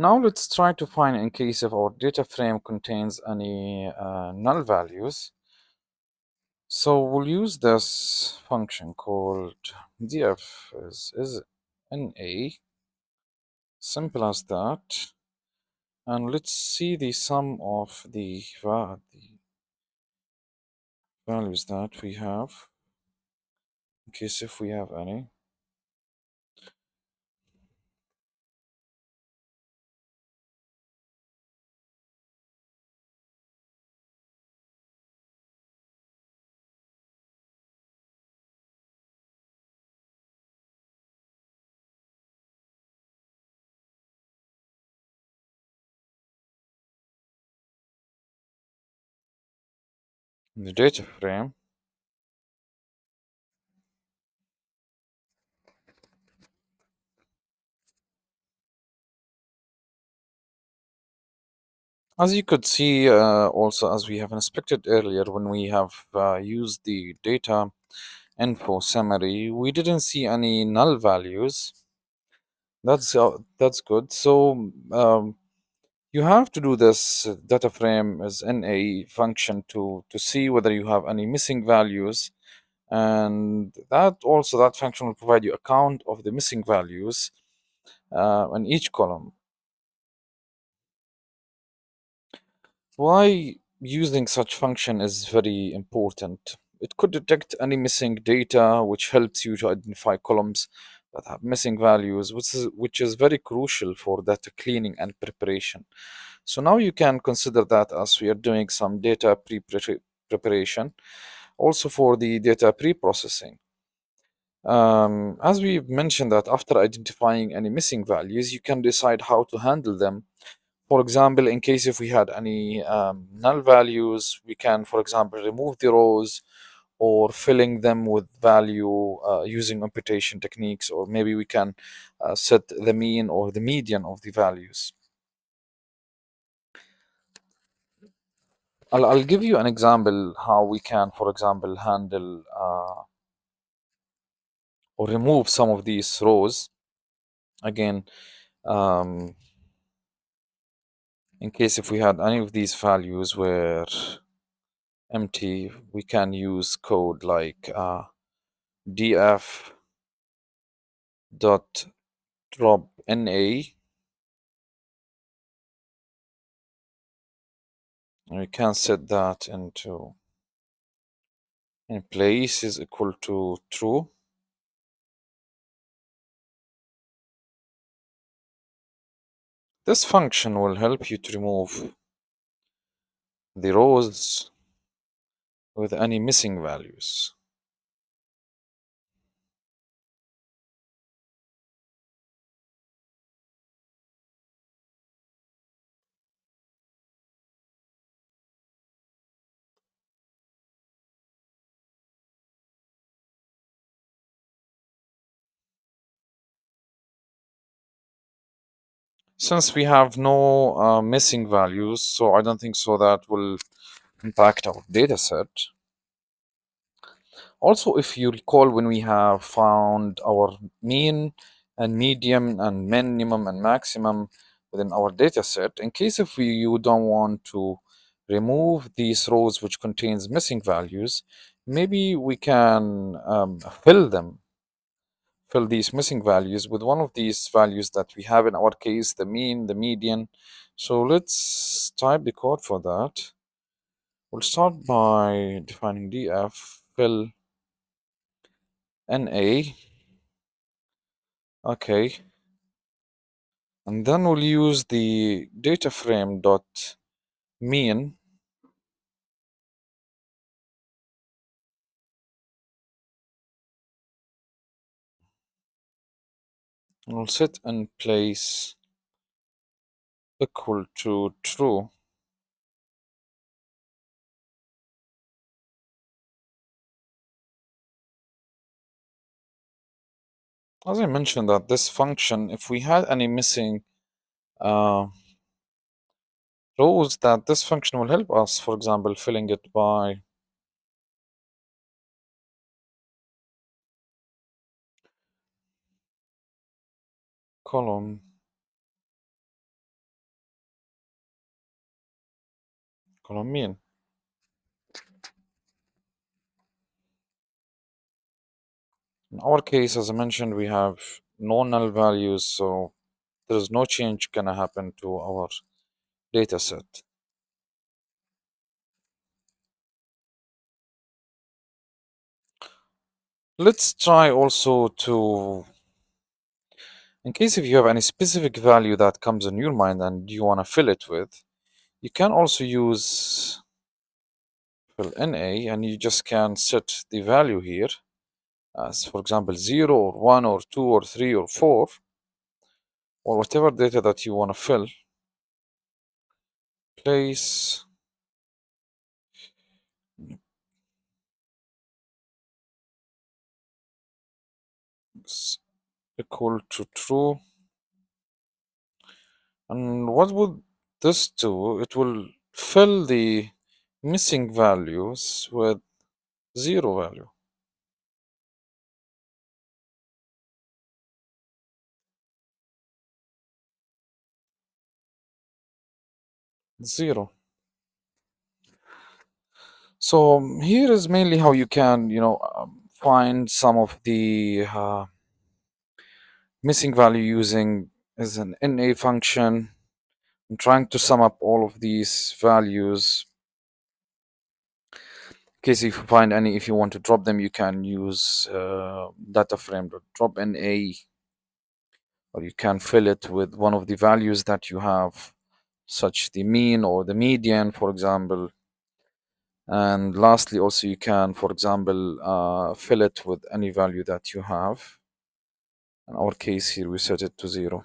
Now let's try to find in case if our data frame contains any null values. So we'll use this function called df is na, simple as that. And let's see the sum of the values that we have, in case if we have any. In the data frame, as you could see, also as we have inspected earlier when we have used the data info summary, we didn't see any null values. That's good. So you have to do this data frame as in a function to see whether you have any missing values, and that function will provide you a count of the missing values in each column. Why using such function is very important. It could detect any missing data, which helps you to identify columns that have missing values, which is very crucial for data cleaning and preparation. So now you can consider that as we are doing some data preparation, also for the data pre-processing. As we've mentioned that after identifying any missing values, you can decide how to handle them. For example, in case if we had any null values, we can, for example, remove the rows or filling them with value using imputation techniques, or maybe we can set the mean or the median of the values. I'll give you an example how we can, for example, handle or remove some of these rows. Again, um, in case if we had any of these values were empty, we can use code like df dot drop na, and we can set that into in place is equal to true. This function will help you to remove the rows with any missing values. Since we have no missing values, so I don't think so that will impact our data set. Also, if you recall, when we have found our mean and median and minimum and maximum within our data set, in case if you don't want to remove these rows which contains missing values, maybe we can fill these missing values with one of these values that we have in our case, the mean, the median. So let's type the code for that. We'll start by defining df fill na. Okay, and then we'll use the data frame dot mean. And we'll set in place equal to true. As I mentioned that this function, if we had any missing uh, rows, that this function will help us, for example, filling it by column column mean. In our case, as I mentioned, we have no null values, so there is no change gonna happen to our data set. Let's try also to, in case if you have any specific value that comes in your mind and you want to fill it with, you can also use fill NA and you just can set the value here as, for example, 0 or 1 or 2 or 3 or 4 or whatever data that you want to fill. Place is equal to true. And what would this do? It will fill the missing values with 0 value. 0. So here is mainly how you can, find some of the missing value using as an NA function and trying to sum up all of these values. In case if you find any, if you want to drop them, you can use data frame drop NA, or you can fill it with one of the values that you have, such the mean or the median, for example. And lastly, also you can, for example, fill it with any value that you have. In our case here, we set it to 0.